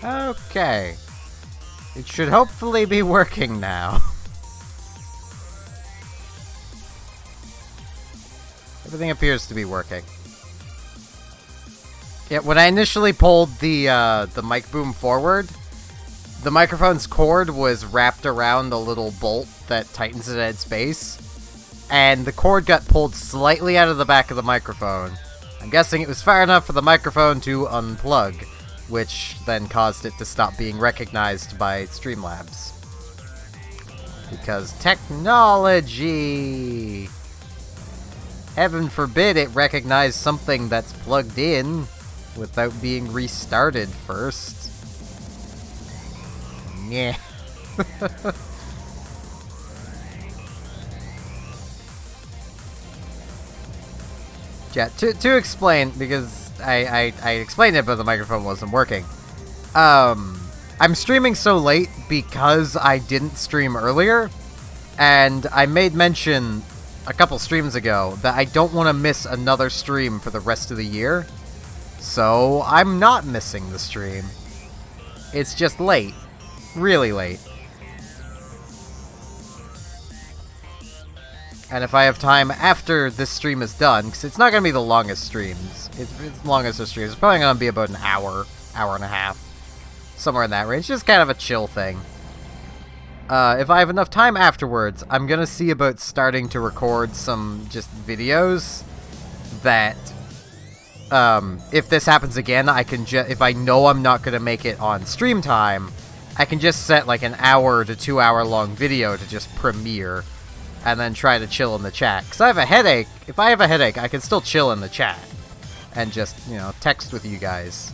Okay. It should hopefully be working now. Everything appears to be working. Yeah, when I initially pulled the mic boom forward, the microphone's cord was wrapped around the little bolt that tightens it at its base, and the cord got pulled slightly out of the back of the microphone. I'm guessing it was far enough for the microphone to unplug, which then caused it to stop being recognized by Streamlabs. Because technology! Heaven forbid it recognize something that's plugged in without being restarted first. Yeah. Yeah, to explain, because I explained it but the microphone wasn't working. I'm streaming so late because I didn't stream earlier, and I made mention a couple streams ago that I don't want to miss another stream for the rest of the year. So I'm not missing the stream. It's just late. Really late. And if I have time after this stream is done, because it's not going to be the longest streams. It's longest of streams. It's probably going to be about an hour, hour and a half. Somewhere in that range. Just kind of a chill thing. If I have enough time afterwards, I'm going to see about starting to record some just videos that, if this happens again, I can if I know I'm not going to make it on stream time, I can just set like an hour to 2 hour long video to just premiere, and then try to chill in the chat. Because I have a headache. If I have a headache, I can still chill in the chat, and just, you know, text with you guys.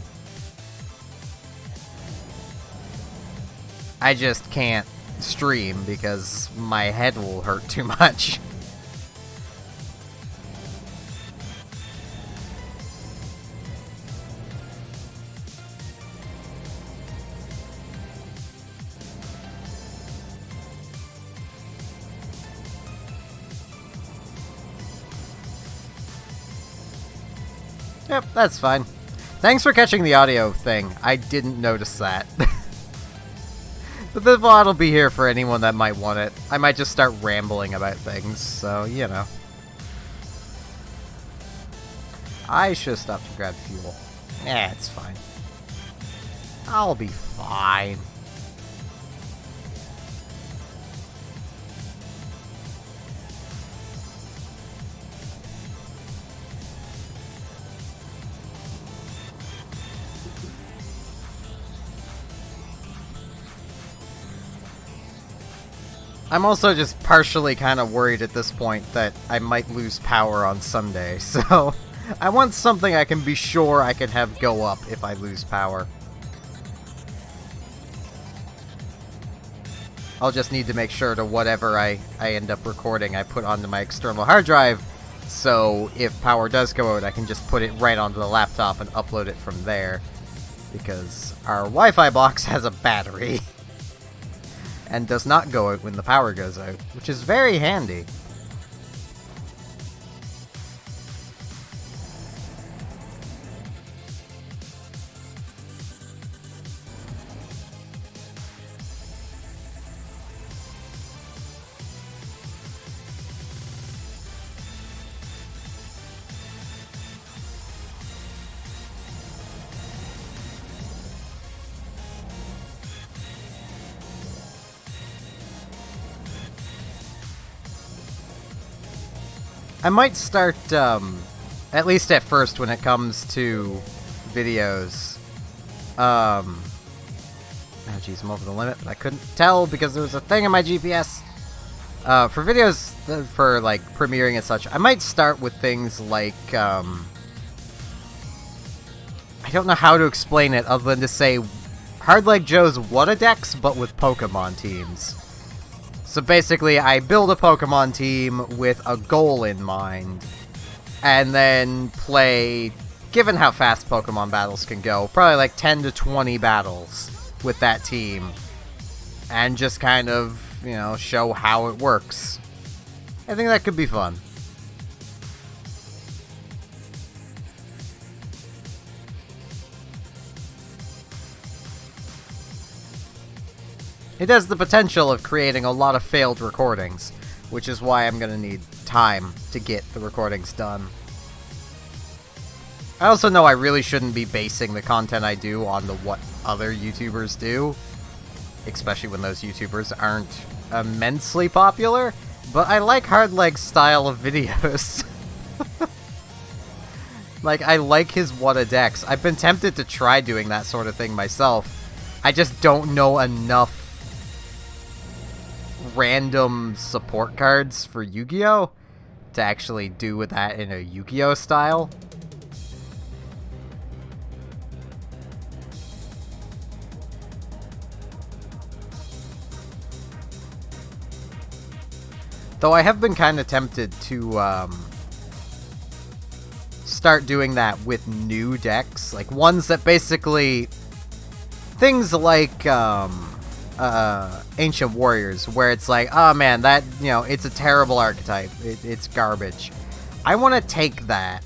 I just can't stream because my head will hurt too much. Yep, that's fine. Thanks for catching the audio thing. I didn't notice that. But the VOD will be here for anyone that might want it. I might just start rambling about things, so, you know. I should have stopped to grab fuel. Eh, it's fine. I'll be fine. I'm also just partially kind of worried at this point that I might lose power on Sunday, so I want something I can be sure I can have go up if I lose power. I'll just need to make sure to whatever I end up recording I put onto my external hard drive, so if power does go out I can just put it right onto the laptop and upload it from there, because our Wi-Fi box has a battery. And does not go out when the power goes out, which is very handy. I might start, at least at first when it comes to videos, oh geez, I'm over the limit, but I couldn't tell because there was a thing in my GPS. For videos, for, like, premiering and such, I might start with things like, I don't know how to explain it other than to say Hardleg Joe's Whatadex, but with Pokemon teams. So basically, I build a Pokemon team with a goal in mind, and then play, given how fast Pokemon battles can go, probably like 10 to 20 battles with that team, and just kind of, you know, show how it works. I think that could be fun. It has the potential of creating a lot of failed recordings, which is why I'm gonna need time to get the recordings done. I also know I really shouldn't be basing the content I do on what other YouTubers do, especially when those YouTubers aren't immensely popular, but I like Hardleg's style of videos. Like, I like his What a Dex. I've been tempted to try doing that sort of thing myself. I just don't know enough random support cards for Yu-Gi-Oh! To actually do with that in a Yu-Gi-Oh! Style. Though I have been kind of tempted to start doing that with new decks, like ones that basically things like Ancient Warriors, where it's like, oh man, that, you know, it's a terrible archetype, it's garbage. I want to take that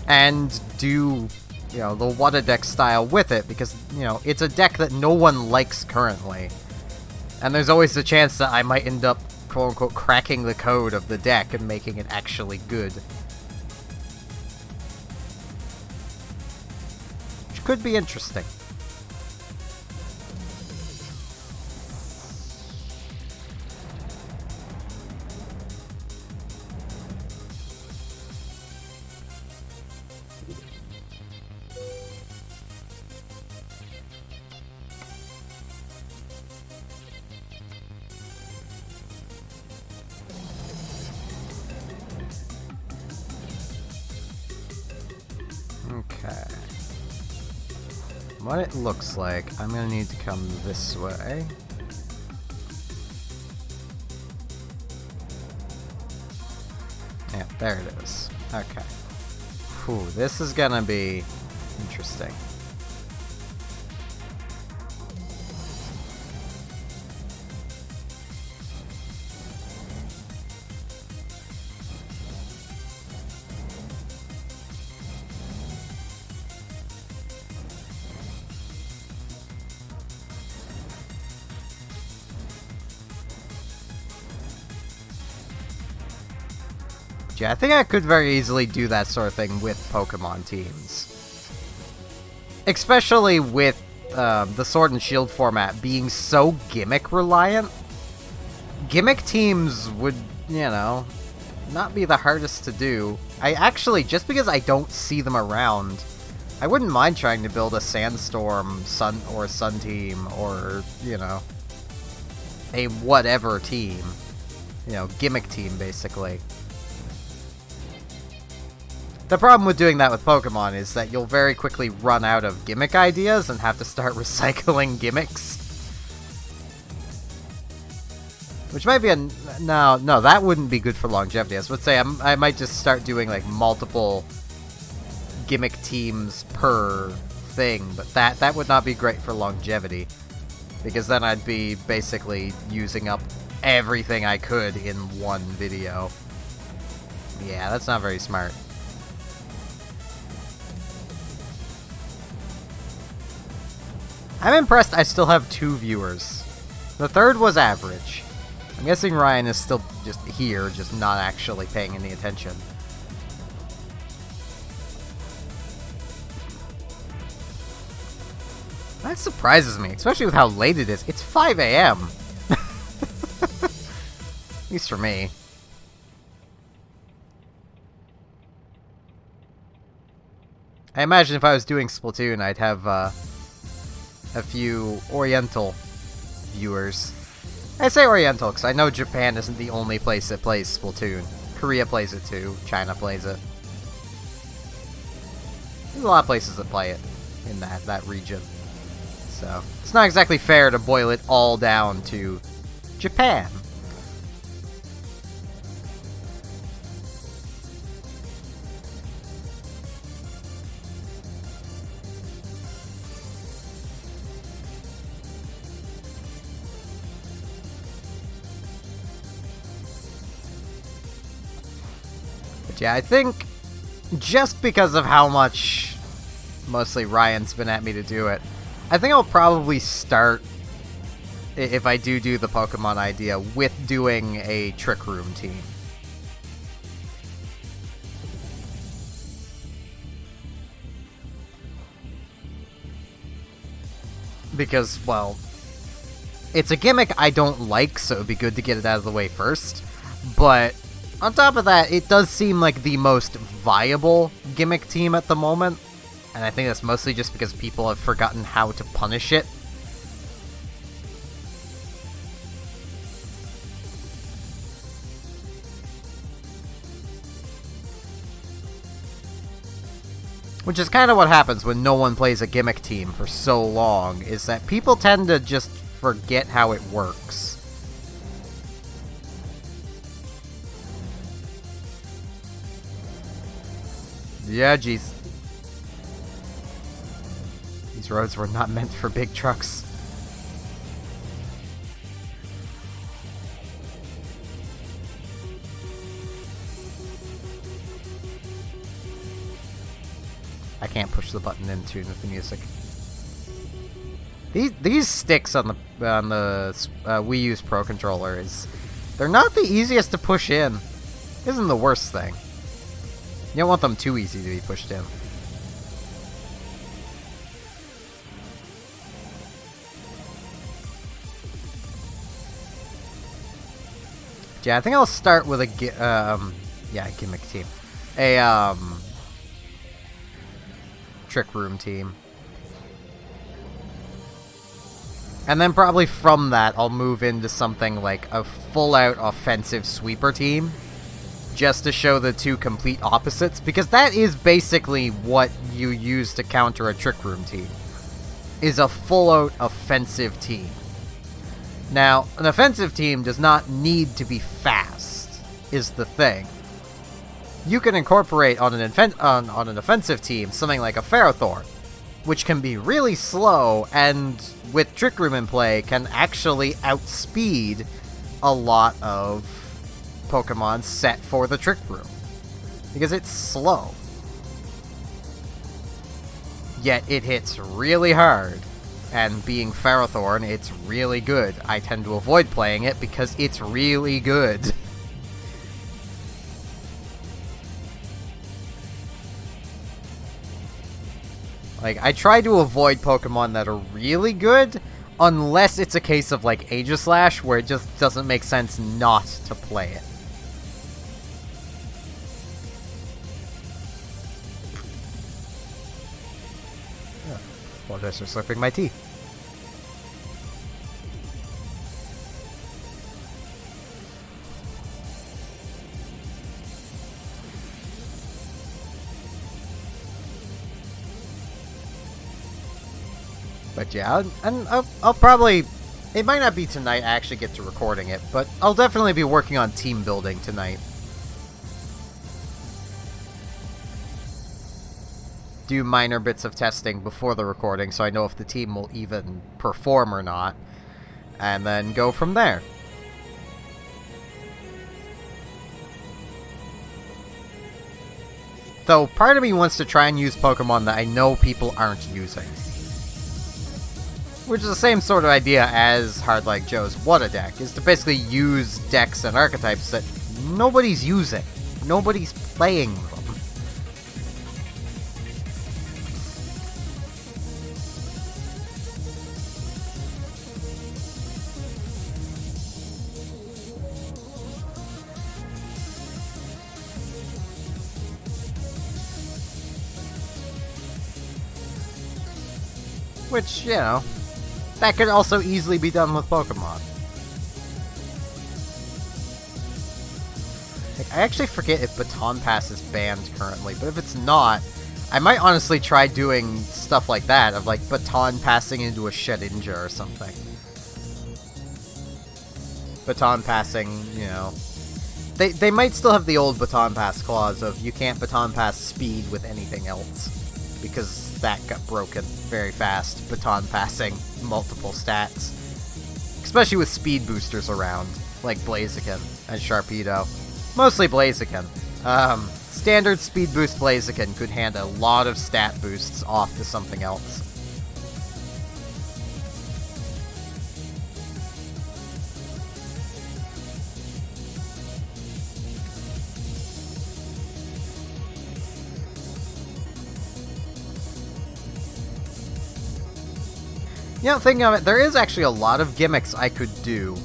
and do, you know, the What a Deck style with it, because, you know, it's a deck that no one likes currently, and there's always the chance that I might end up quote-unquote cracking the code of the deck and making it actually good. Which could be interesting. Okay. What it looks like, I'm gonna need to come this way. Yeah, there it is. Okay. Whew, this is gonna be interesting. Yeah, I think I could very easily do that sort of thing with Pokemon teams. Especially with the Sword and Shield format being so gimmick-reliant. Gimmick teams would, you know, not be the hardest to do. I actually, just because I don't see them around, I wouldn't mind trying to build a Sandstorm Sun team, or, you know, a whatever team. You know, gimmick team, basically. The problem with doing that with Pokemon is that you'll very quickly run out of gimmick ideas and have to start recycling gimmicks. Which might be a... No, that wouldn't be good for longevity. I was about to say, I might just start doing, like, multiple gimmick teams per thing, but that would not be great for longevity. Because then I'd be basically using up everything I could in one video. Yeah, that's not very smart. I'm impressed I still have 2 viewers. The third was average. I'm guessing Ryan is still just here, just not actually paying any attention. That surprises me, especially with how late it is. It's 5 a.m. At least for me. I imagine if I was doing Splatoon, I'd have, a few Oriental viewers. I say Oriental because I know Japan isn't the only place that plays Splatoon. Korea plays it too. China plays it. There's a lot of places that play it in that region. So, it's not exactly fair to boil it all down to Japan. Yeah, I think just because of how much mostly Ryan's been at me to do it, I think I'll probably start if I do the Pokemon idea with doing a Trick Room team. Because, well, it's a gimmick I don't like, so it'd be good to get it out of the way first. But on top of that, it does seem like the most viable gimmick team at the moment. And I think that's mostly just because people have forgotten how to punish it. Which is kind of what happens when no one plays a gimmick team for so long, is that people tend to just forget how it works. Yeah, jeez. These roads were not meant for big trucks. I can't push the button in tune with the music. These sticks on the Wii U's Pro Controller they're not the easiest to push in. Isn't the worst thing. You don't want them too easy to be pushed in. Yeah, I think I'll start with a gimmick team, a Trick Room team, and then probably from that I'll move into something like a full-out offensive sweeper team, just to show the two complete opposites, because that is basically what you use to counter a Trick Room team, is a full-out offensive team. Now, an offensive team does not need to be fast, is the thing. You can incorporate on an offensive team something like a Ferrothorn, which can be really slow, and with Trick Room in play, can actually outspeed a lot of Pokemon set for the Trick Room, because it's slow. Yet it hits really hard. And being Ferrothorn, it's really good. I tend to avoid playing it because it's really good. Like, I try to avoid Pokemon that are really good, unless it's a case of, like, Aegislash, where it just doesn't make sense not to play it. Apologize for slurping my tea. But yeah, I'll probably... It might not be tonight I actually get to recording it, but I'll definitely be working on team building tonight. Do minor bits of testing before the recording so I know if the team will even perform or not, and then go from there. Though part of me wants to try and use Pokemon that I know people aren't using. Which is the same sort of idea as Hard Like Joe's What a Deck, is to basically use decks and archetypes that nobody's using. Nobody's playing them. Which, you know, that could also easily be done with Pokemon. Like, I actually forget if Baton Pass is banned currently, but if it's not, I might honestly try doing stuff like that, of like Baton passing into a Shedinja or something. Baton passing, you know... They might still have the old Baton Pass clause of you can't Baton Pass speed with anything else, because that got broken very fast, Baton passing multiple stats. Especially with speed boosters around, like Blaziken and Sharpedo. Mostly Blaziken. Standard speed boost Blaziken could hand a lot of stat boosts off to something else. thinking of it, there is actually a lot of gimmicks I could do.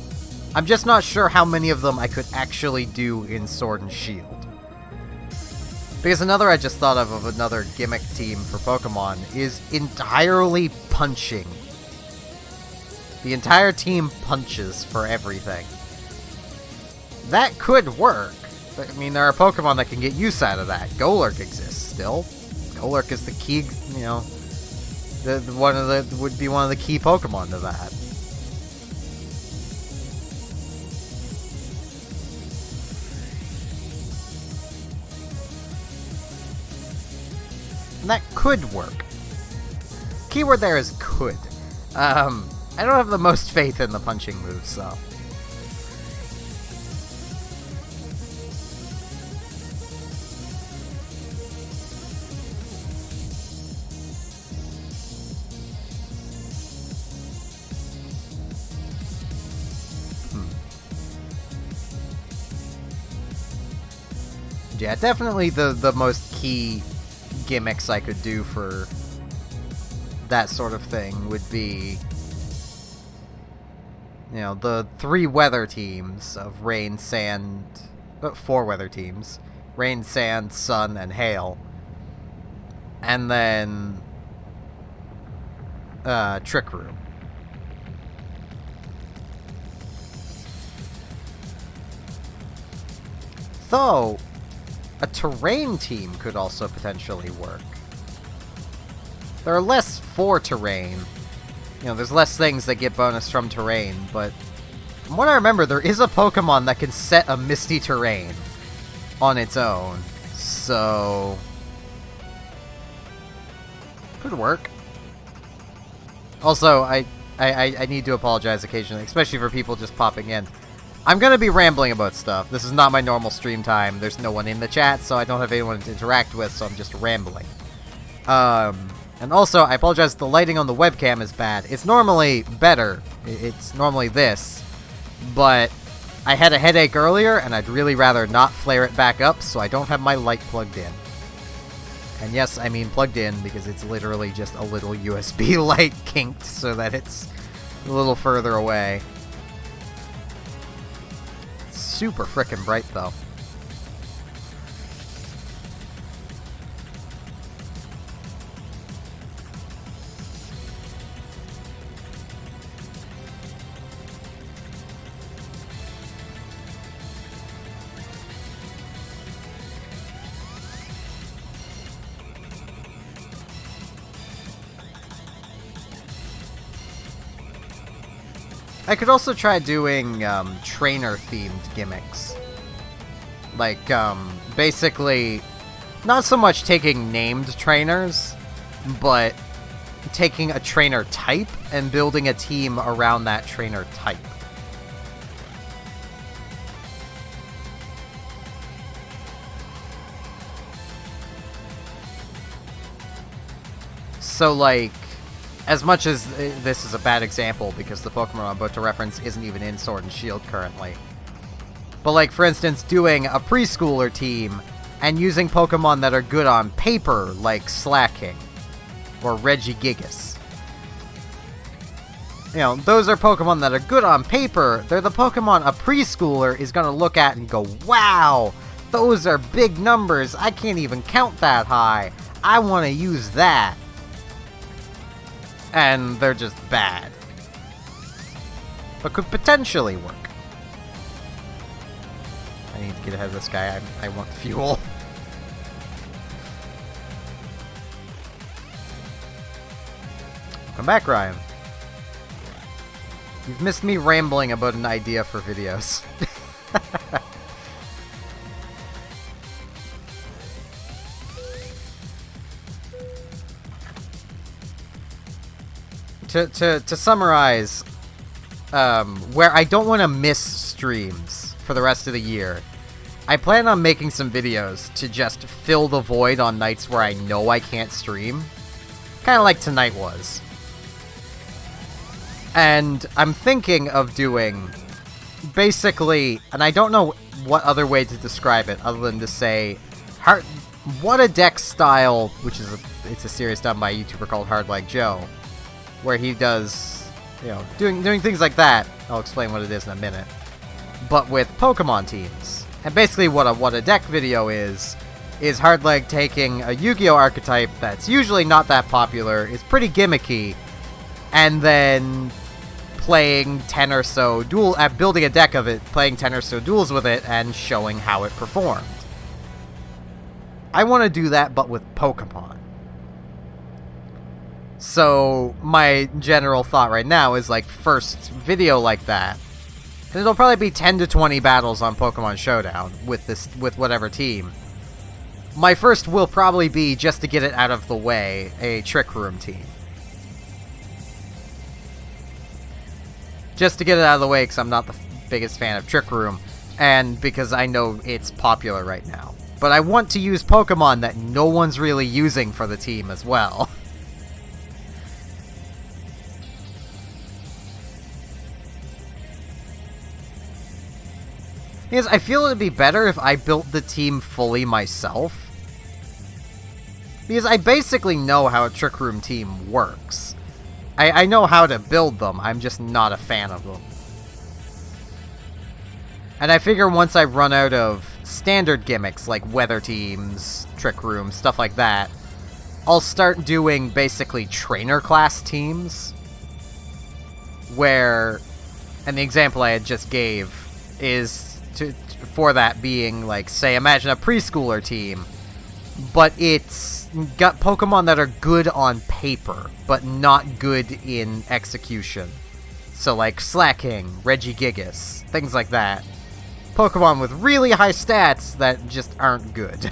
I'm just not sure how many of them I could actually do in Sword and Shield. Because another I just thought of another gimmick team for Pokemon is entirely punching. The entire team punches for everything. That could work. I mean, there are Pokemon that can get use out of that. Golurk exists still. Golurk is the key, would be one of the key Pokemon to that. And that could work. Keyword there is could. I don't have the most faith in the punching moves, though. Yeah, definitely the most key gimmicks I could do for that sort of thing would be, the 3 weather teams of rain, sand, 4 weather teams, rain, sand, sun, and hail, and then Trick Room. Though a terrain team could also potentially work. There are less for terrain. There's less things that get bonus from terrain, but from what I remember, there is a Pokemon that can set a Misty Terrain on its own. So could work. Also, I need to apologize occasionally, especially for people just popping in. I'm going to be rambling about stuff. This is not my normal stream time. There's no one in the chat, so I don't have anyone to interact with, so I'm just rambling. And also, I apologize, the lighting on the webcam is bad. It's normally better. It's normally this. But I had a headache earlier, and I'd really rather not flare it back up, so I don't have my light plugged in. And yes, I mean plugged in, because it's literally just a little USB light kinked so that it's a little further away. Super frickin' bright, though. I could also try doing trainer-themed gimmicks. Like, basically, not so much taking named trainers, but taking a trainer type and building a team around that trainer type. So, like, as much as this is a bad example, because the Pokemon I'm about to reference isn't even in Sword and Shield currently. But like, for instance, doing a preschooler team and using Pokemon that are good on paper, like Slaking or Regigigas. Those are Pokemon that are good on paper. They're the Pokemon a preschooler is going to look at and go, wow, those are big numbers. I can't even count that high. I want to use that. And they're just bad. But could potentially work. I need to get ahead of this guy. I want fuel. Come back, Ryan. You've missed me rambling about an idea for videos. To summarize, where I don't want to miss streams for the rest of the year, I plan on making some videos to just fill the void on nights where I know I can't stream. Kind of like tonight was. And I'm thinking of doing, basically, and I don't know what other way to describe it other than to say, what a deck style, which is it's a series done by a YouTuber called Hard Like Joe. where he does, doing things like that. I'll explain what it is in a minute. But with Pokemon teams. And basically what a deck video is Hardleg taking a Yu-Gi-Oh archetype that's usually not that popular, is pretty gimmicky, and then playing 10 or so building a deck of it, playing 10 or so duels with it, and showing how it performed. I want to do that, but with Pokemon. So, my general thought right now is, first video like that, and it'll probably be 10 to 20 battles on Pokemon Showdown with whatever team. My first will probably be, just to get it out of the way, a Trick Room team. Just to get it out of the way, because I'm not the biggest fan of Trick Room, and because I know it's popular right now. But I want to use Pokemon that no one's really using for the team as well. Because I feel it'd be better if I built the team fully myself. Because I basically know how a Trick Room team works. I know how to build them, I'm just not a fan of them. And I figure once I run out of standard gimmicks like weather teams, Trick Room, stuff like that, I'll start doing basically trainer class teams. Where, and the example I had just gave is for that being say, imagine a preschooler team, but it's got Pokemon that are good on paper, but not good in execution. So Slaking, Regigigas, things like that. Pokemon with really high stats that just aren't good.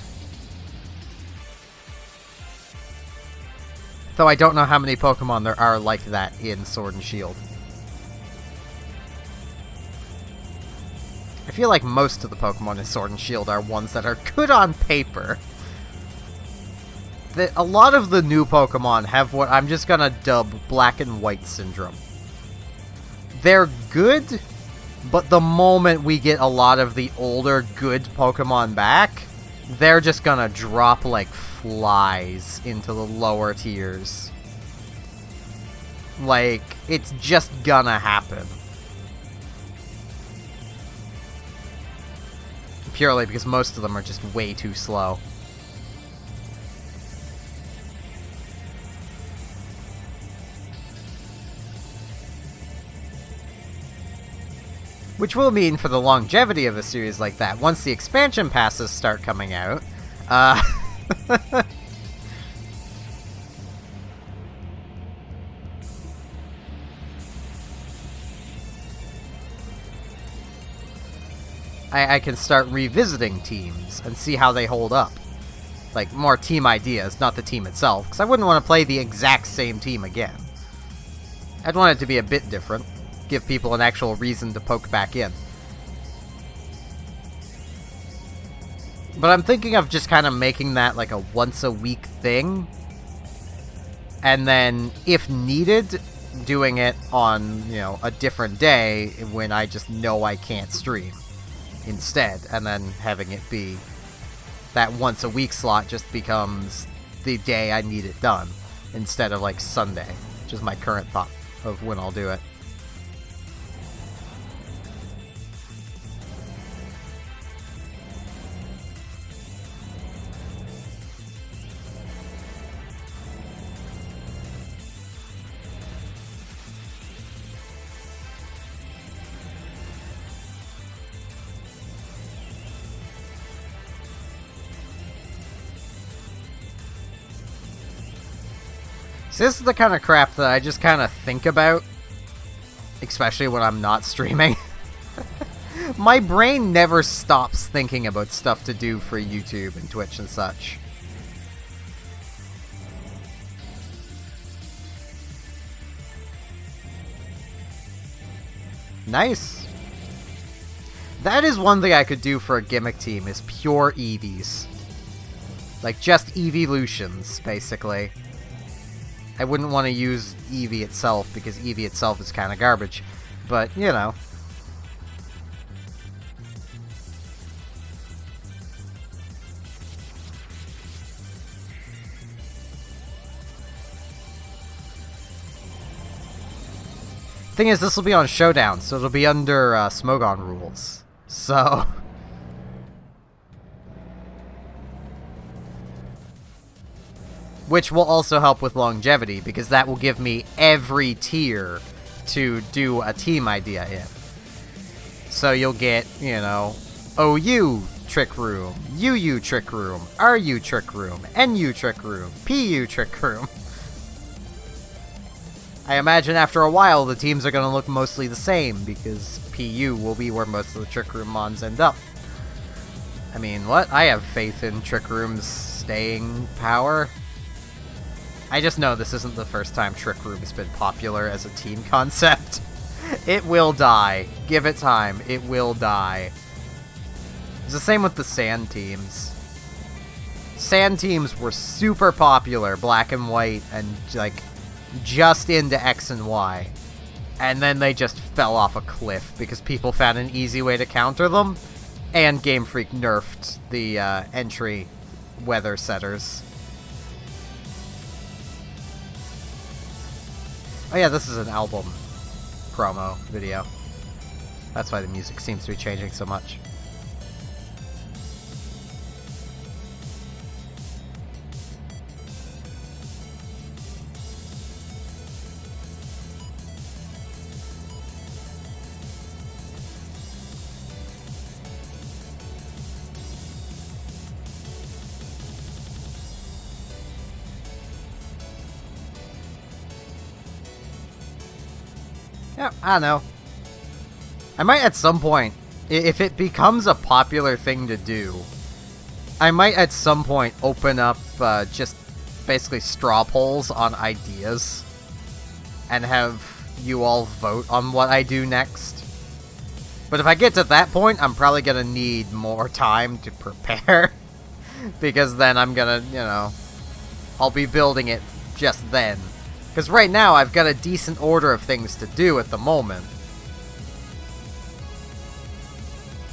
Though I don't know how many Pokemon there are like that in Sword and Shield. I feel like most of the Pokemon in Sword and Shield are ones that are good on paper. A lot of the new Pokemon have what I'm just gonna dub Black and White Syndrome. They're good, but the moment we get a lot of the older good Pokemon back, they're just gonna drop like flies into the lower tiers. It's just gonna happen. Purely because most of them are just way too slow. Which will mean for the longevity of a series like that, once the expansion passes start coming out, I can start revisiting teams and see how they hold up. More team ideas, not the team itself, because I wouldn't want to play the exact same team again. I'd want it to be a bit different. Give people an actual reason to poke back in. But I'm thinking of just kind of making that a once-a-week thing. And then, if needed, doing it on, a different day when I just know I can't stream instead. And then having it be that once-a-week slot just becomes the day I need it done. Instead of, Sunday, which is my current thought of when I'll do it. So this is the kind of crap that I just kind of think about, especially when I'm not streaming. My brain never stops thinking about stuff to do for YouTube and Twitch and such. Nice. That is one thing I could do for a gimmick team, is pure EVs. Just evolutions, basically. I wouldn't want to use Eevee itself, because Eevee itself is kind of garbage. But, Thing is, this will be on Showdown, so it'll be under Smogon rules. So... which will also help with longevity, because that will give me every tier to do a team idea in. So you'll get, you know, OU Trick Room, UU Trick Room, RU Trick Room, NU Trick Room, PU Trick Room. I imagine after a while the teams are going to look mostly the same, because PU will be where most of the Trick Room mons end up. I mean, what? I have faith in Trick Room's staying power. I just know this isn't the first time Trick Room has been popular as a team concept. It will die. Give it time. It will die. It's the same with the Sand teams. Sand teams were super popular, black and white, and like just into X and Y. And then they just fell off a cliff because people found an easy way to counter them, and Game Freak nerfed the entry weather setters. Oh yeah, this is an album promo video. That's why the music seems to be changing so much. Yeah, I don't know. I might at some point, if it becomes a popular thing to do, I might at some point open up just basically straw polls on ideas and have you all vote on what I do next. But if I get to that point, I'm probably going to need more time to prepare, because then I'm going to, you know, I'll be building it just then. Because right now, I've got a decent order of things to do at the moment.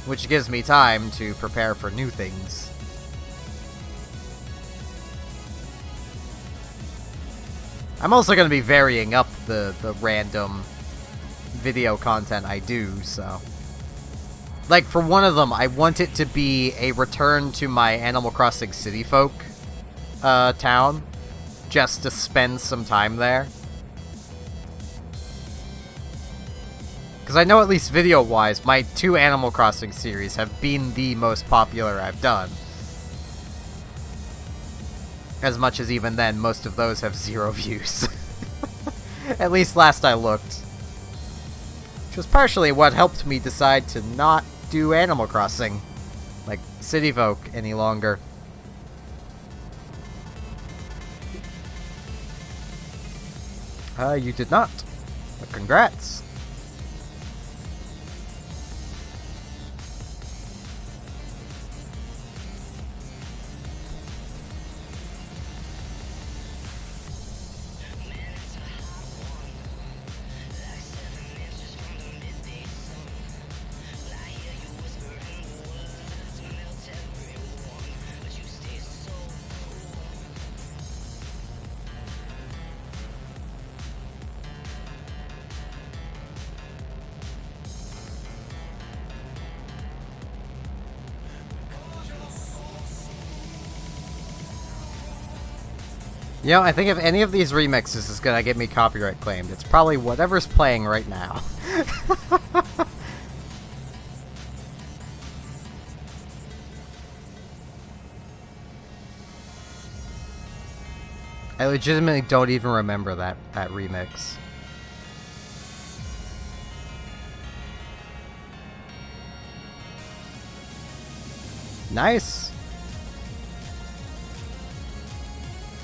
Which gives me time to prepare for new things. I'm also going to be varying up the random video content I do, so... like, for one of them, I want it to be a return to my Animal Crossing City Folk town. Just to spend some time there. Because I know, at least video-wise, my 2 Animal Crossing series have been the most popular I've done. As much as even then, most of those have 0 views. At least last I looked. Which was partially what helped me decide to not do Animal Crossing, like City Folk, any longer. You did not. But congrats. You know, I think if any of these remixes is gonna get me copyright claimed, it's probably whatever's playing right now. I legitimately don't even remember that remix. Nice.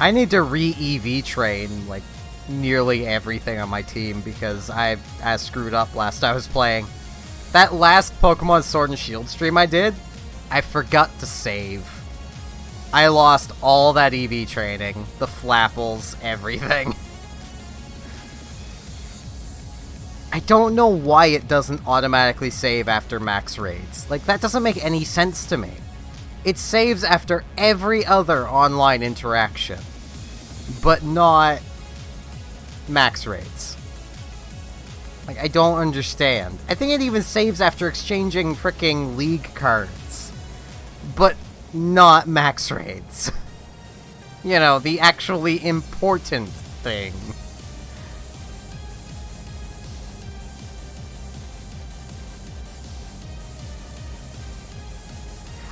I need to re-EV train, like, nearly everything on my team, because I screwed up last I was playing. That last Pokemon Sword and Shield stream I did, I forgot to save. I lost all that EV training, the Flapples, everything. I don't know why it doesn't automatically save after max raids. Like, that doesn't make any sense to me. It saves after every other online interaction, but not max raids. Like, I don't understand. I think it even saves after exchanging fricking League cards. But not max raids. You know, the actually important thing.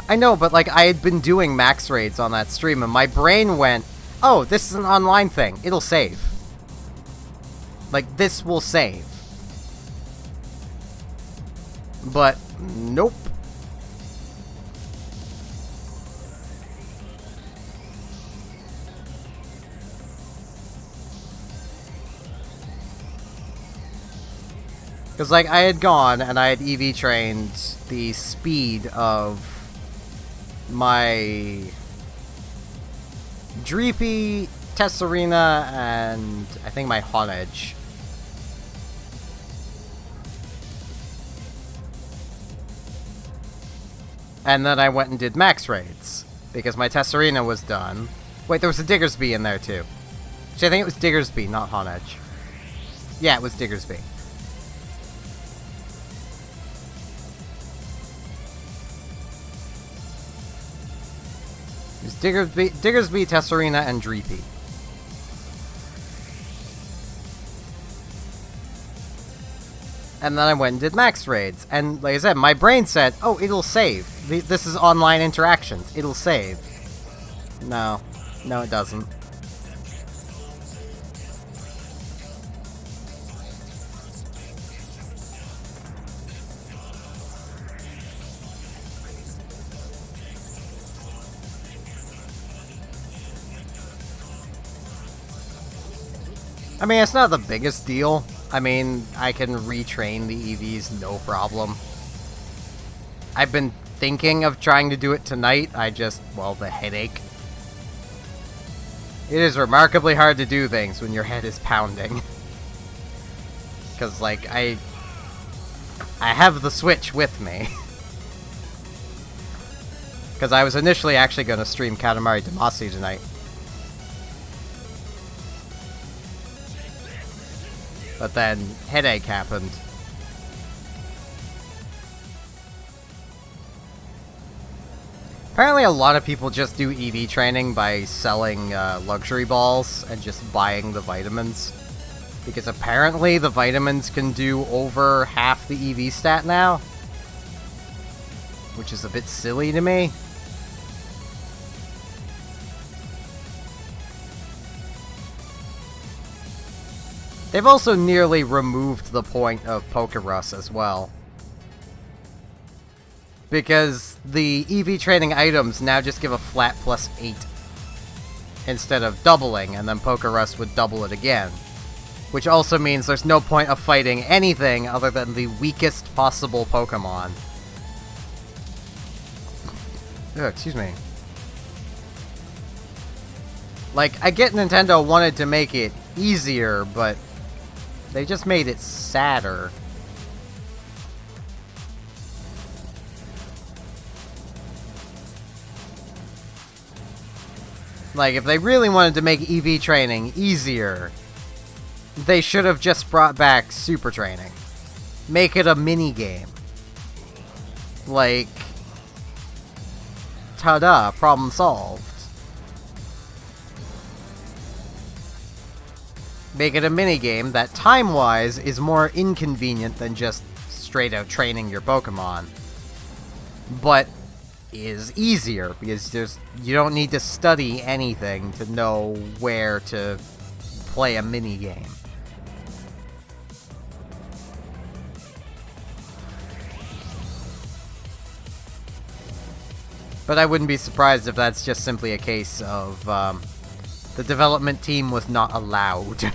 I know, but like, I had been doing max raids on that stream, and my brain went, oh, this is an online thing. It'll save. Like, this will save. But, nope. Because, like, I had gone and I had EV trained the speed of my Dreepy, Tesserina, and I think my Honedge. And then I went and did max raids, because my Tesserina was done. Wait, there was a Diggersby in there too. Actually, I think it was Diggersby, not Honedge. Yeah, it was Diggersby. It was Diggersby, Tesserina, and Dreepy. And then I went and did max raids. And like I said, my brain said, oh, it'll save. This is online interactions. It'll save. No. No, it doesn't. I mean, it's not the biggest deal. I mean, I can retrain the EVs, no problem. I've been thinking of trying to do it tonight, well, the headache. It is remarkably hard to do things when your head is pounding. Because, like, I have the Switch with me. Because I was initially actually going to stream Katamari Damacy tonight. But then, headache happened. Apparently a lot of people just do EV training by selling luxury balls and just buying the vitamins. Because apparently the vitamins can do over half the EV stat now. Which is a bit silly to me. They've also nearly removed the point of Pokerus as well. Because the EV training items now just give a flat +8. Instead of doubling, and then Pokerus would double it again. Which also means there's no point of fighting anything other than the weakest possible Pokemon. Ugh, excuse me. Like, I get Nintendo wanted to make it easier, but they just made it sadder. Like, if they really wanted to make EV training easier, they should have just brought back Super Training. Make it a mini-game. Like, ta-da, problem solved. Make it a minigame that, time-wise, is more inconvenient than just straight-out training your Pokemon. But is easier, because you don't need to study anything to know where to play a minigame. But I wouldn't be surprised if that's just simply a case of, the development team was not allowed.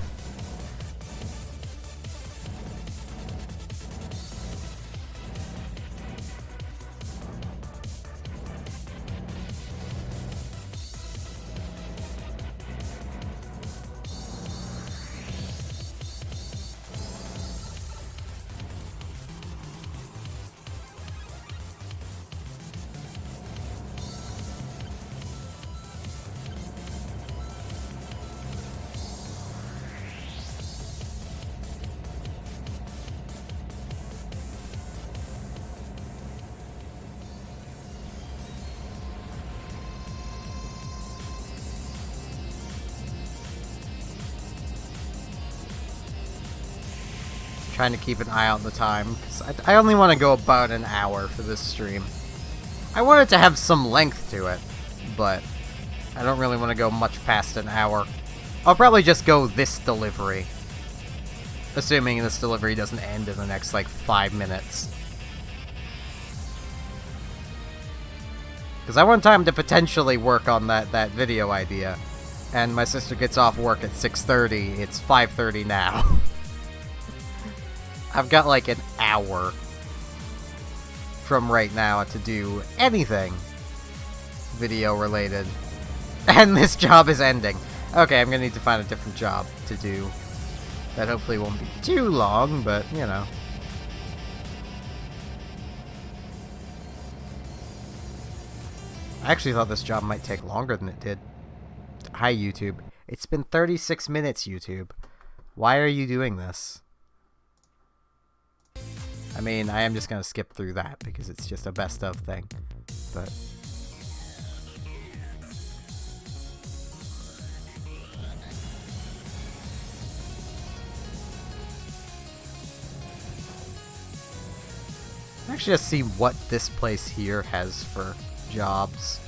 Trying to keep an eye on the time, because I only want to go about an hour for this stream. I want it to have some length to it, but I don't really want to go much past an hour. I'll probably just go this delivery. Assuming this delivery doesn't end in the next, like, 5 minutes. Because I want time to potentially work on that video idea. And my sister gets off work at 6:30. It's 5:30 now. I've got like an hour from right now to do anything video related. And this job is ending. Okay, I'm gonna need to find a different job to do. That hopefully won't be too long, but you know. I actually thought this job might take longer than it did. Hi, YouTube. It's been 36 minutes, YouTube. Why are you doing this? I mean, I am just gonna skip through that because it's just a best of thing. But actually just see what this place here has for jobs.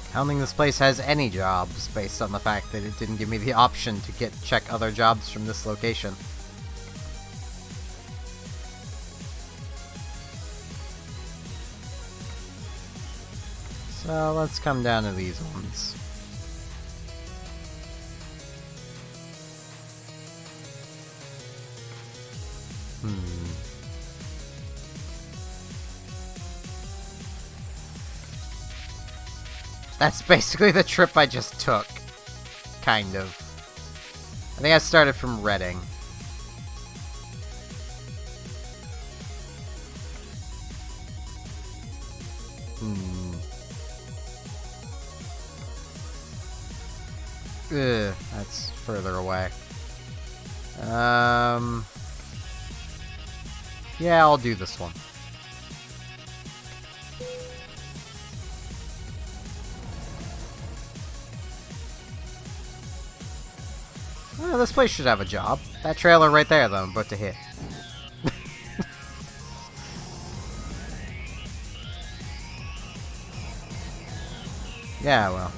I don't think this place has any jobs, based on the fact that it didn't give me the option to check other jobs from this location. So let's come down to these ones. That's basically the trip I just took. Kind of. I think I started from Reading. Ugh, that's further away. Yeah, I'll do this one. Oh, this place should have a job. That trailer right there that I'm about to hit. Yeah, well.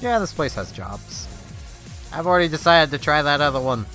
Yeah, this place has jobs. I've already decided to try that other one.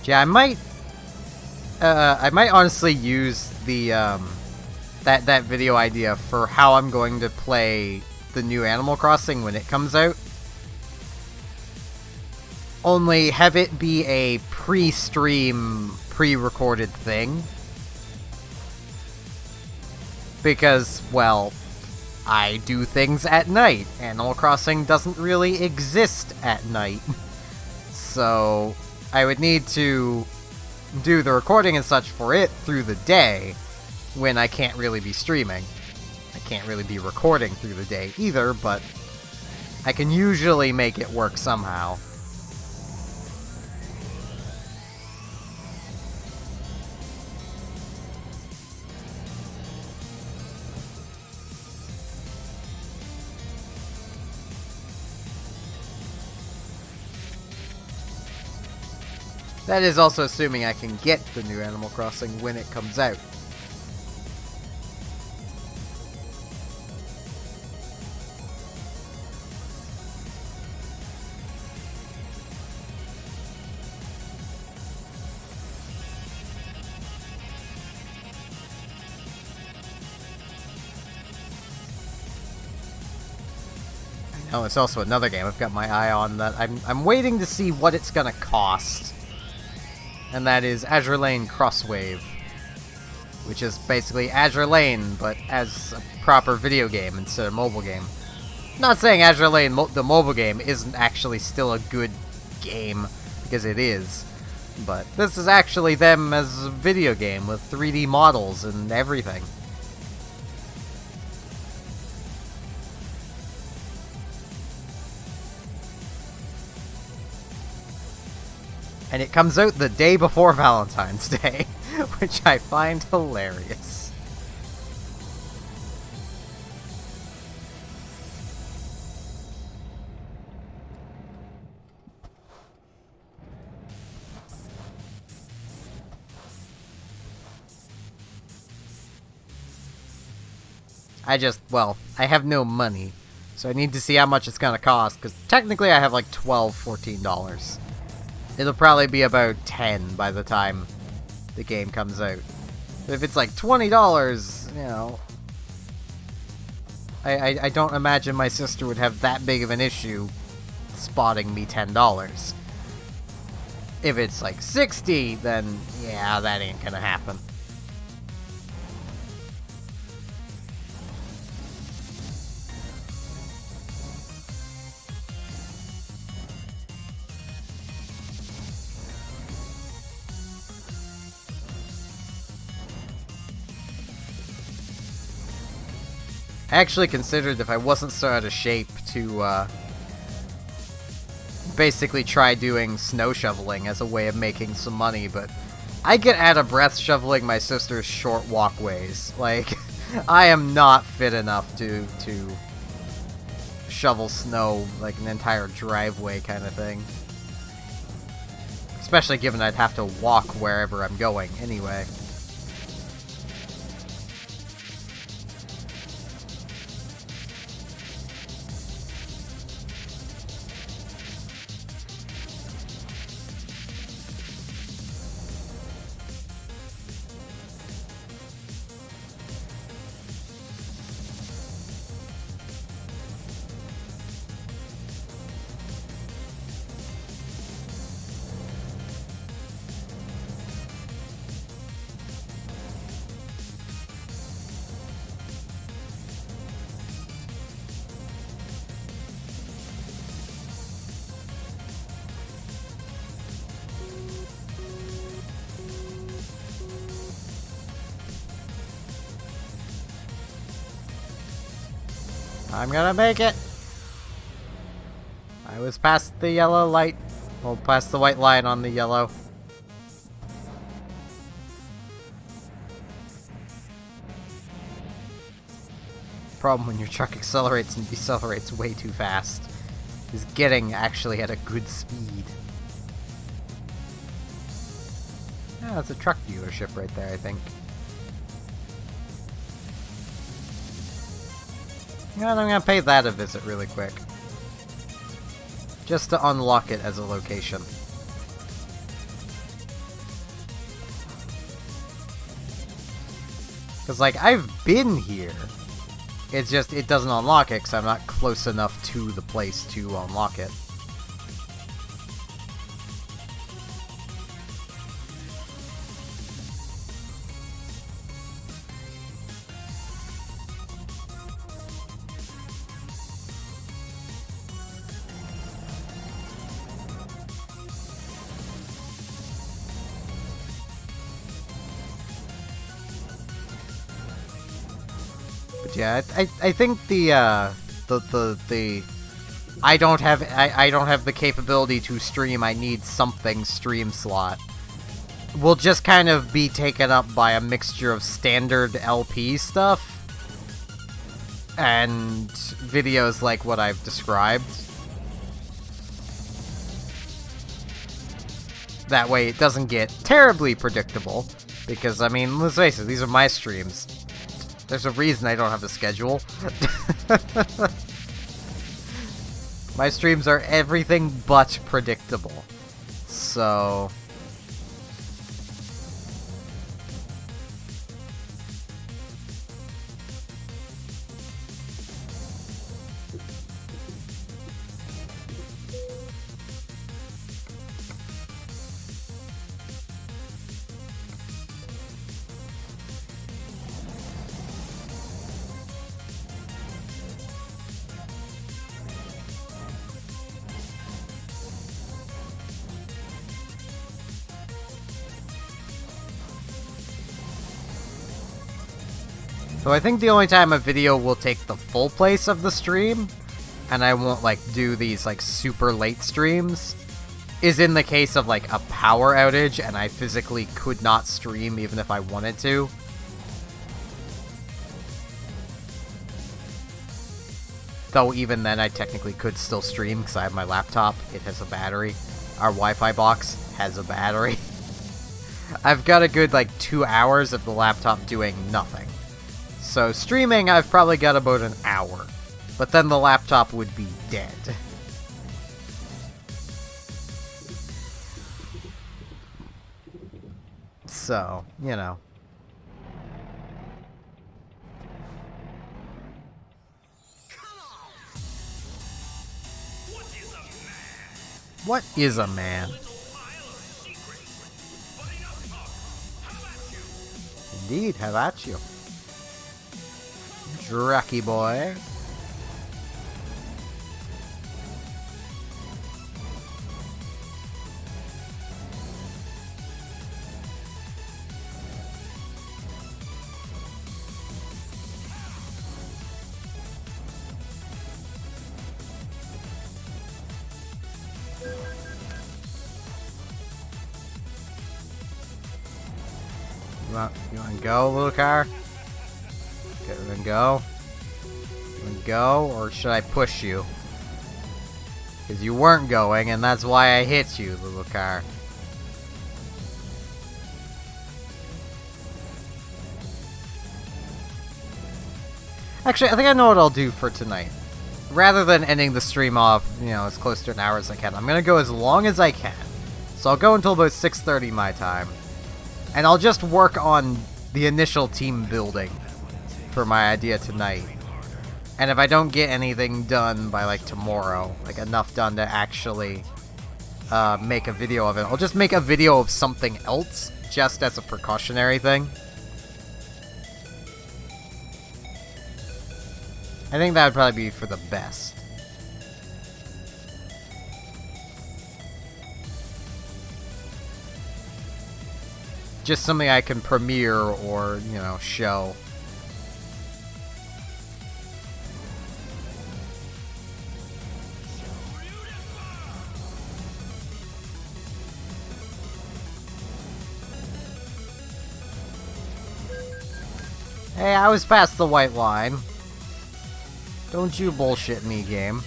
Yeah, I might honestly use the that video idea for how I'm going to play the new Animal Crossing when it comes out. Only have it be a pre-stream, pre-recorded thing. Because, well, I do things at night. Animal Crossing doesn't really exist at night. So I would need to do the recording and such for it through the day when I can't really be streaming. I can't really be recording through the day either, but I can usually make it work somehow. That is also assuming I can get the new Animal Crossing when it comes out. Oh, it's also another game I've got my eye on that I'm waiting to see what it's gonna cost. And that is Azure Lane Crosswave. Which is basically Azure Lane, but as a proper video game instead of mobile game. Not saying Azure Lane, the mobile game, isn't actually still a good game, because it is. But this is actually them as a video game with 3D models and everything. And it comes out the day before Valentine's Day, which I find hilarious. I have no money, so I need to see how much it's gonna cost, because technically I have like $12, $14. It'll probably be about 10 by the time the game comes out. But if it's like $20, you know, I don't imagine my sister would have that big of an issue spotting me $10. If it's like 60, then yeah, that ain't gonna happen. I actually considered, if I wasn't so out of shape, to basically try doing snow shoveling as a way of making some money, but I get out of breath shoveling my sister's short walkways. Like, I am not fit enough to shovel snow like an entire driveway kind of thing. Especially given I'd have to walk wherever I'm going anyway. I'm gonna make it! I was past the yellow light. Well, past the white line on the yellow. Problem when your truck accelerates and decelerates way too fast is getting actually at a good speed. Yeah, that's a truck dealership right there, I think. Yeah, I'm gonna pay that a visit really quick. Just to unlock it as a location. Because, like, I've been here. It's just, it doesn't unlock it because I'm not close enough to the place to unlock it. Yeah, I think the I don't have the capability to stream, I need something stream slot will just kind of be taken up by a mixture of standard LP stuff and videos like what I've described. That way it doesn't get terribly predictable. Because, I mean, let's face it, these are my streams. There's a reason I don't have a schedule. My streams are everything but predictable. So... So I think the only time a video will take the full place of the stream, and I won't, like, do these, like, super late streams, is in the case of, like, a power outage, and I physically could not stream even if I wanted to. Though even then I technically could still stream, because I have my laptop, it has a battery. Our Wi-Fi box has a battery. I've got a good, like, 2 hours of the laptop doing nothing. So streaming, I've probably got about an hour. But then the laptop would be dead. So, you know. What is a man? Indeed, have at you. Dracky boy. You want to go, little car? Okay, we're gonna go. You want to go, or should I push you? Because you weren't going, and that's why I hit you, little car. Actually, I think I know what I'll do for tonight. Rather than ending the stream off, you know, as close to an hour as I can, I'm gonna go as long as I can. So I'll go until about 6:30 my time. And I'll just work on the initial team building for my idea tonight. And if I don't get anything done by, like, tomorrow, like, enough done to actually make a video of it, I'll just make a video of something else, just as a precautionary thing. I think that would probably be for the best. Just something I can premiere or, you know, show. Hey, I was past the white line. Don't you bullshit me, game.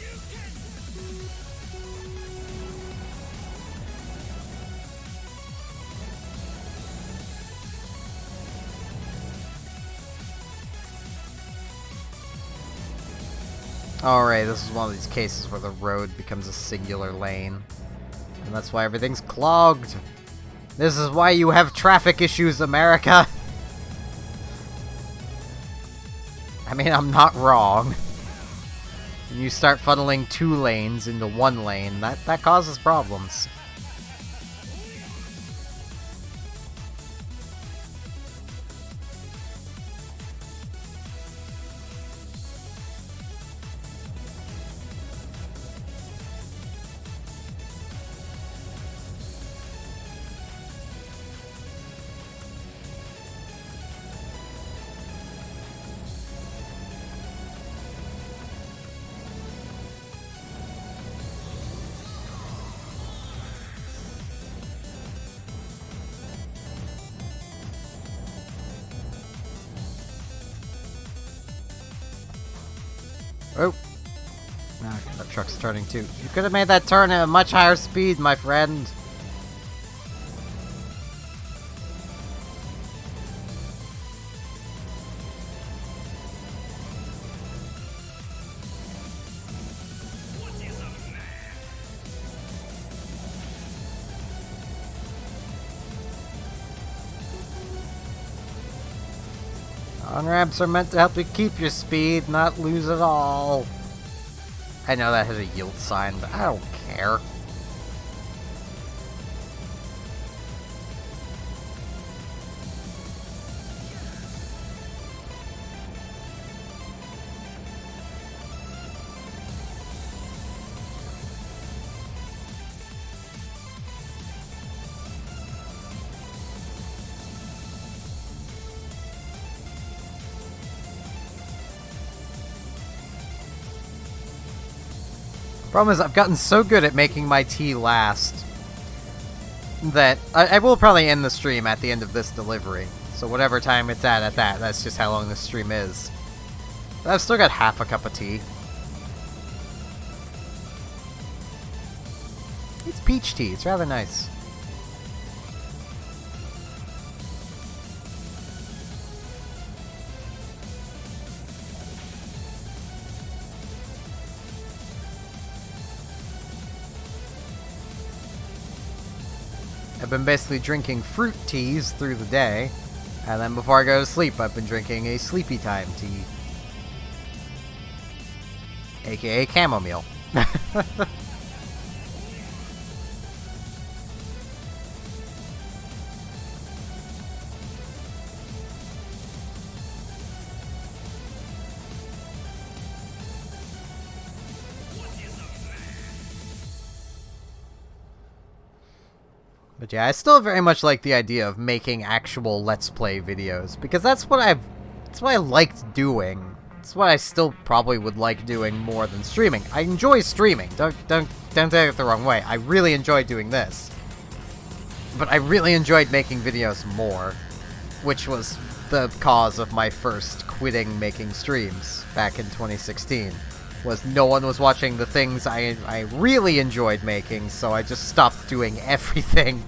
Alright, this is one of these cases where the road becomes a singular lane. And that's why everything's clogged. This is why you have traffic issues, America. I mean, I'm not wrong. When you start funneling 2 lanes into 1 lane, that causes problems. Oh. Okay, that truck's turning too. You could have made that turn at a much higher speed, my friend. On-ramps are meant to help you keep your speed, not lose it all. I know that has a yield sign, but I don't care. Problem is, I've gotten so good at making my tea last that I will probably end the stream at the end of this delivery. So whatever time it's at that's just how long this stream is. But I've still got half a cup of tea. It's peach tea. It's rather nice. I've been basically drinking fruit teas through the day, and then before I go to sleep, I've been drinking a sleepy time tea. AKA chamomile. But yeah, I still very much like the idea of making actual Let's Play videos, because that's what I liked doing. It's what I still probably would like doing more than streaming. I enjoy streaming, don't take it the wrong way. I really enjoy doing this. But I really enjoyed making videos more, which was the cause of my first quitting making streams back in 2016. Was no one was watching the things I really enjoyed making, so I just stopped doing everything.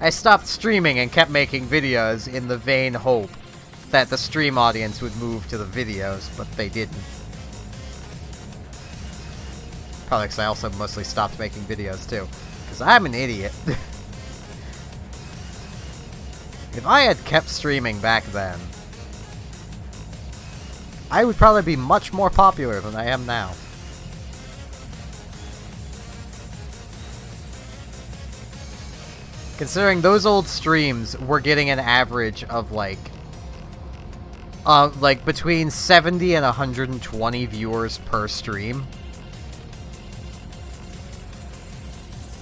I stopped streaming and kept making videos in the vain hope that the stream audience would move to the videos, but they didn't. Probably because I also mostly stopped making videos too, because I'm an idiot. If I had kept streaming back then, I would probably be much more popular than I am now. Considering those old streams were getting an average of like between 70 and 120 viewers per stream.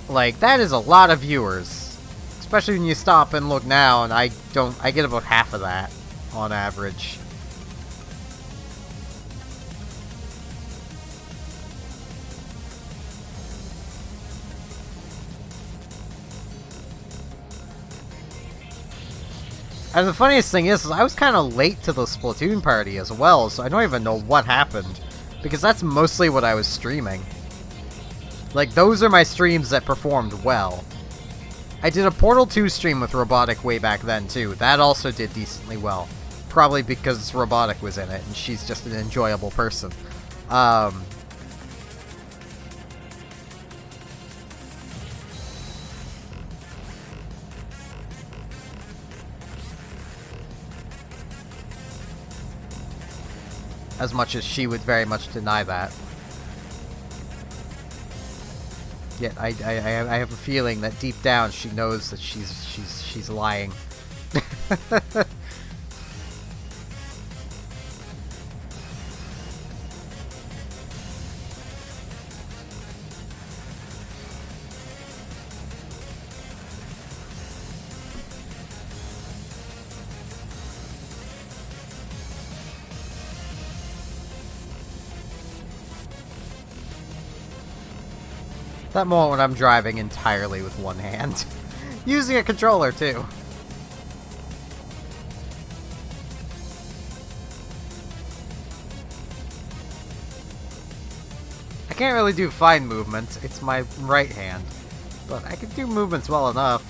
Like, that is a lot of viewers. Especially when you stop and look now, and I get about half of that on average. And the funniest thing is I was kind of late to the Splatoon party as well, so I don't even know what happened. Because that's mostly what I was streaming. Like, those are my streams that performed well. I did a Portal 2 stream with Robotic way back then, too. That also did decently well. Probably because Robotic was in it, and she's just an enjoyable person. As much as she would very much deny that. Yet I have a feeling that deep down she knows that she's lying. That moment when I'm driving entirely with one hand. Using a controller, too. I can't really do fine movements. It's my right hand. But I can do movements well enough.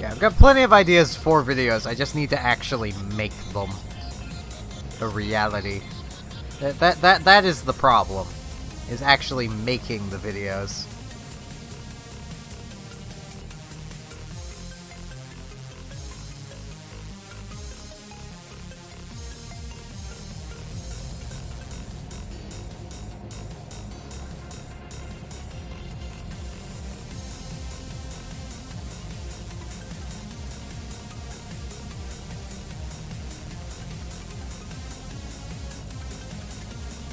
Yeah, I've got plenty of ideas for videos, I just need to actually make them a reality. That is the problem, is actually making the videos.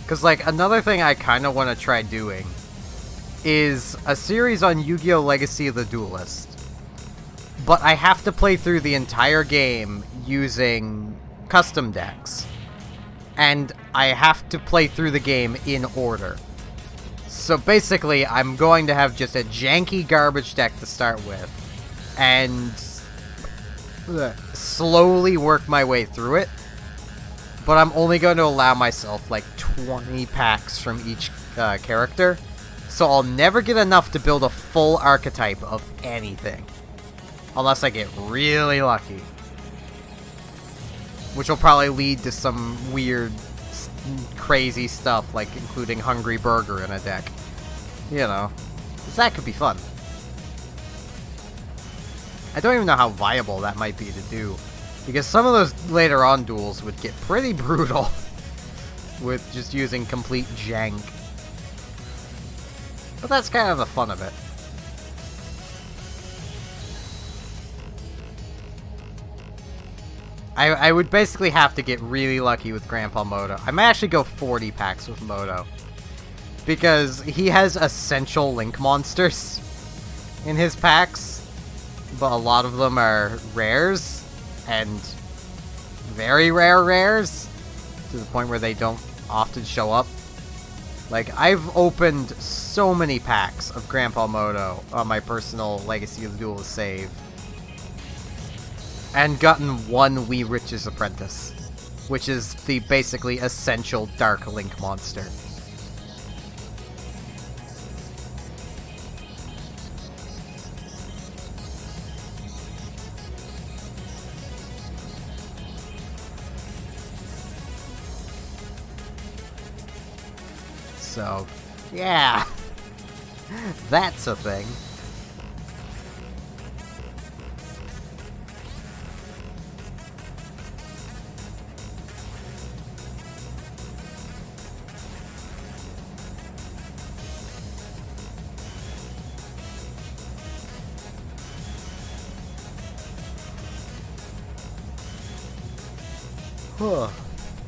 Because, like, another thing I kind of want to try doing is a series on Yu-Gi-Oh! Legacy of the Duelist. But I have to play through the entire game using custom decks. And I have to play through the game in order. So basically, I'm going to have just a janky garbage deck to start with. And slowly work my way through it. But I'm only going to allow myself, like, 20 packs from each character. So I'll never get enough to build a full archetype of anything. Unless I get really lucky. Which will probably lead to some weird, crazy stuff, like including Hungry Burger in a deck. You know. 'Cause that could be fun. I don't even know how viable that might be to do. Because some of those later on duels would get pretty brutal with just using complete jank. But that's kind of the fun of it. I would basically have to get really lucky with Grandpa Moto. I might actually go 40 packs with Moto. Because he has essential Link monsters in his packs. But a lot of them are rares. And very rare rares, to the point where they don't often show up. Like, I've opened so many packs of Grandpa Moto on my personal Legacy of the Duelist save. And gotten one Wee Rich's Apprentice, which is the basically essential Dark Link monster. So, yeah, that's a thing.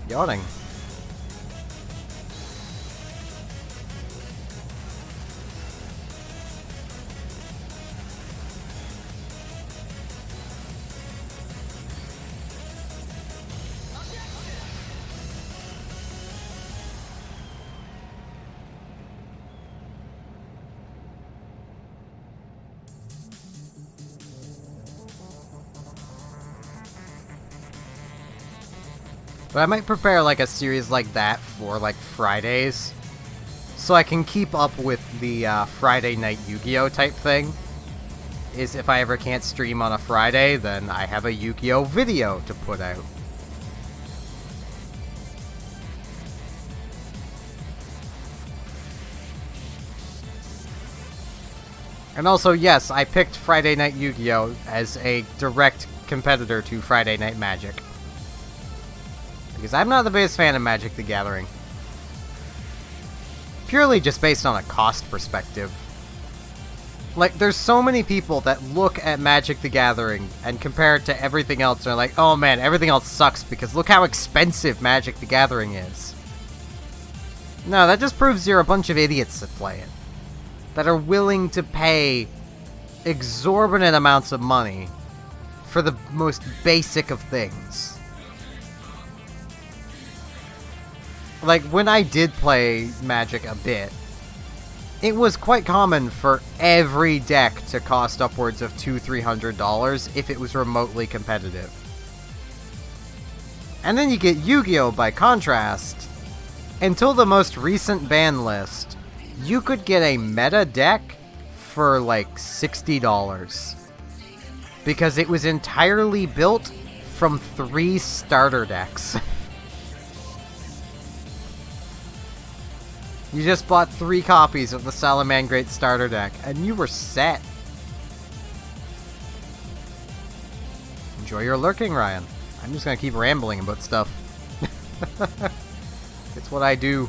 Yawning. But I might prepare like a series like that for like Fridays, so I can keep up with the Friday night Yu-Gi-Oh type thing. Is if I ever can't stream on a Friday, then I have a Yu-Gi-Oh video to put out. And also, yes, I picked Friday Night Yu-Gi-Oh as a direct competitor to Friday Night Magic. Because I'm not the biggest fan of Magic the Gathering. Purely just based on a cost perspective. Like, there's so many people that look at Magic the Gathering and compare it to everything else and are like, oh man, everything else sucks because look how expensive Magic the Gathering is. No, that just proves you're a bunch of idiots that play it. That are willing to pay exorbitant amounts of money for the most basic of things. Like, when I did play Magic a bit, it was quite common for every deck to cost upwards of $200-300 if it was remotely competitive. And then you get Yu-Gi-Oh! By contrast. Until the most recent ban list, you could get a meta deck for like $60. because it was entirely built from 3 starter decks. You just bought 3 copies of the Salamangreat starter deck, and you were set. Enjoy your lurking, Ryan. I'm just gonna keep rambling about stuff. It's what I do.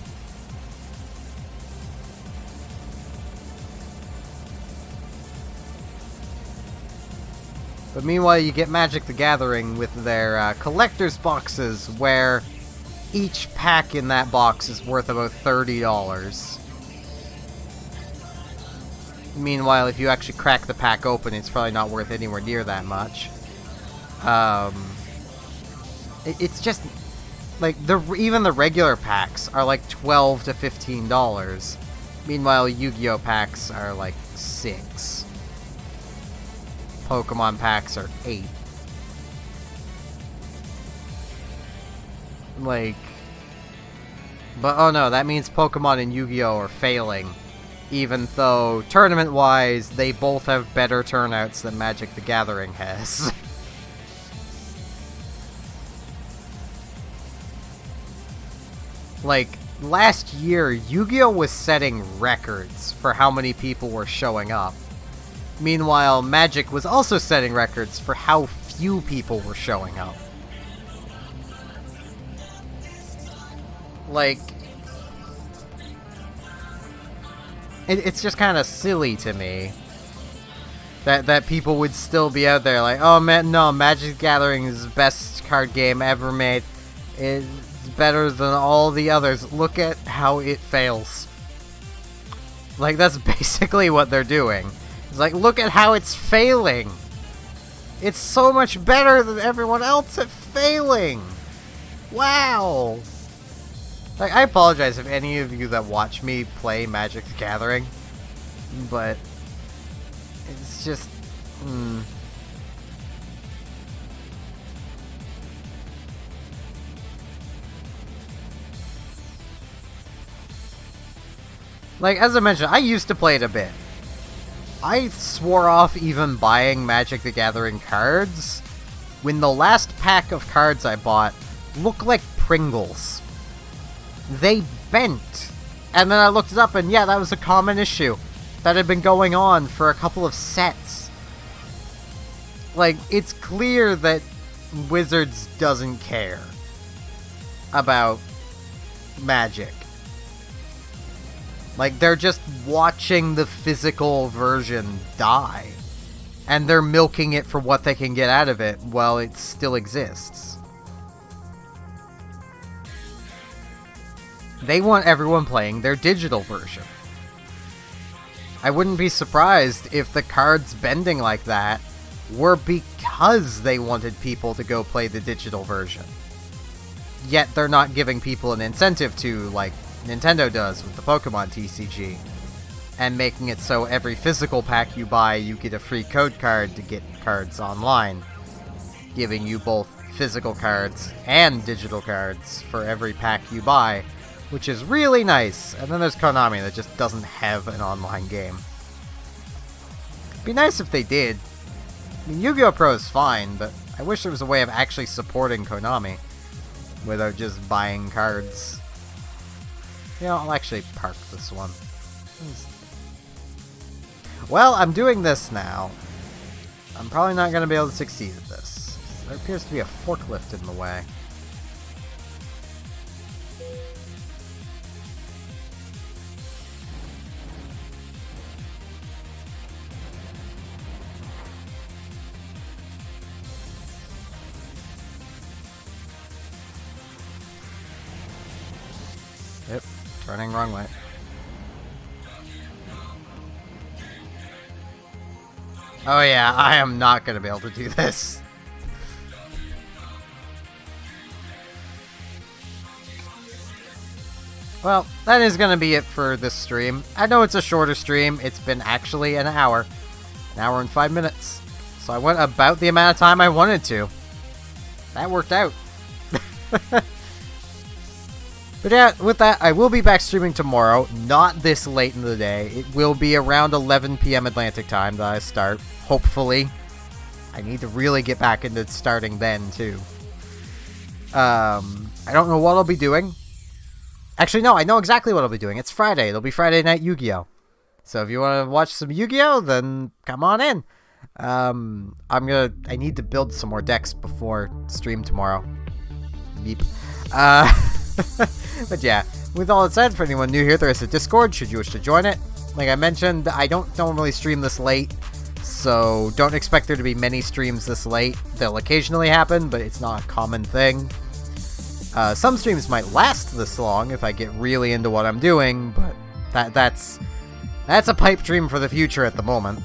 But meanwhile, you get Magic the Gathering with their collector's boxes, where each pack in that box is worth about $30. Meanwhile, if you actually crack the pack open, it's probably not worth anywhere near that much. It's just like even the regular packs are like $12 to $15. Meanwhile, Yu-Gi-Oh packs are like $6. Pokemon packs are $8. Like, but oh no, that means Pokemon and Yu-Gi-Oh are failing, even though tournament-wise they both have better turnouts than Magic the Gathering has. Like, last year, Yu-Gi-Oh was setting records for how many people were showing up. Meanwhile, Magic was also setting records for how few people were showing up. Like, it's just kind of silly to me that people would still be out there like, oh man, no, Magic the Gathering is the best card game ever made. It's better than all the others. Look at how it fails. Like, that's basically what they're doing. It's like, look at how it's failing. It's so much better than everyone else at failing. Wow. Like, I apologize if any of you that watch me play Magic the Gathering, but it's just, Like, as I mentioned, I used to play it a bit. I swore off even buying Magic the Gathering cards when the last pack of cards I bought looked like Pringles. They bent. And then I looked it up and yeah, that was a common issue that had been going on for a couple of sets. Like, it's clear that Wizards doesn't care about Magic. Like, they're just watching the physical version die. And they're milking it for what they can get out of it while it still exists. They want everyone playing their digital version. I wouldn't be surprised if the cards bending like that were because they wanted people to go play the digital version. Yet they're not giving people an incentive to, like Nintendo does with the Pokemon TCG, and making it so every physical pack you buy, you get a free code card to get cards online, giving you both physical cards and digital cards for every pack you buy, which is really nice. And then there's Konami that just doesn't have an online game. It'd be nice if they did. I mean, Yu-Gi-Oh! Pro is fine, but I wish there was a way of actually supporting Konami without just buying cards. You know, I'll actually park this one. Well, I'm doing this now. I'm probably not going to be able to succeed at this. There appears to be a forklift in the way. Yep, turning wrong way. Oh yeah, I am not going to be able to do this. Well, that is going to be it for this stream. I know it's a shorter stream. It's been actually an hour and 5 minutes. So I went about the amount of time I wanted to. That worked out. But yeah, with that, I will be back streaming tomorrow. Not this late in the day. It will be around 11 p.m. Atlantic time that I start, hopefully. I need to really get back into starting then, too. I don't know what I'll be doing. Actually, no, I know exactly what I'll be doing. It's Friday. It'll be Friday Night Yu-Gi-Oh! So if you want to watch some Yu-Gi-Oh, then come on in. I need to build some more decks before stream tomorrow. Beep. But yeah, with all that said, for anyone new here, there is a Discord should you wish to join it. Like I mentioned, I don't normally stream this late, so don't expect there to be many streams this late. They'll occasionally happen, but it's not a common thing. Some streams might last this long if I get really into what I'm doing, but that's a pipe dream for the future at the moment.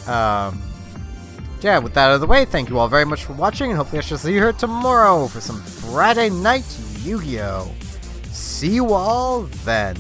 Yeah, with that out of the way, thank you all very much for watching, and hopefully I shall see you here tomorrow for some Friday Night Yu-Gi-Oh! See you all then.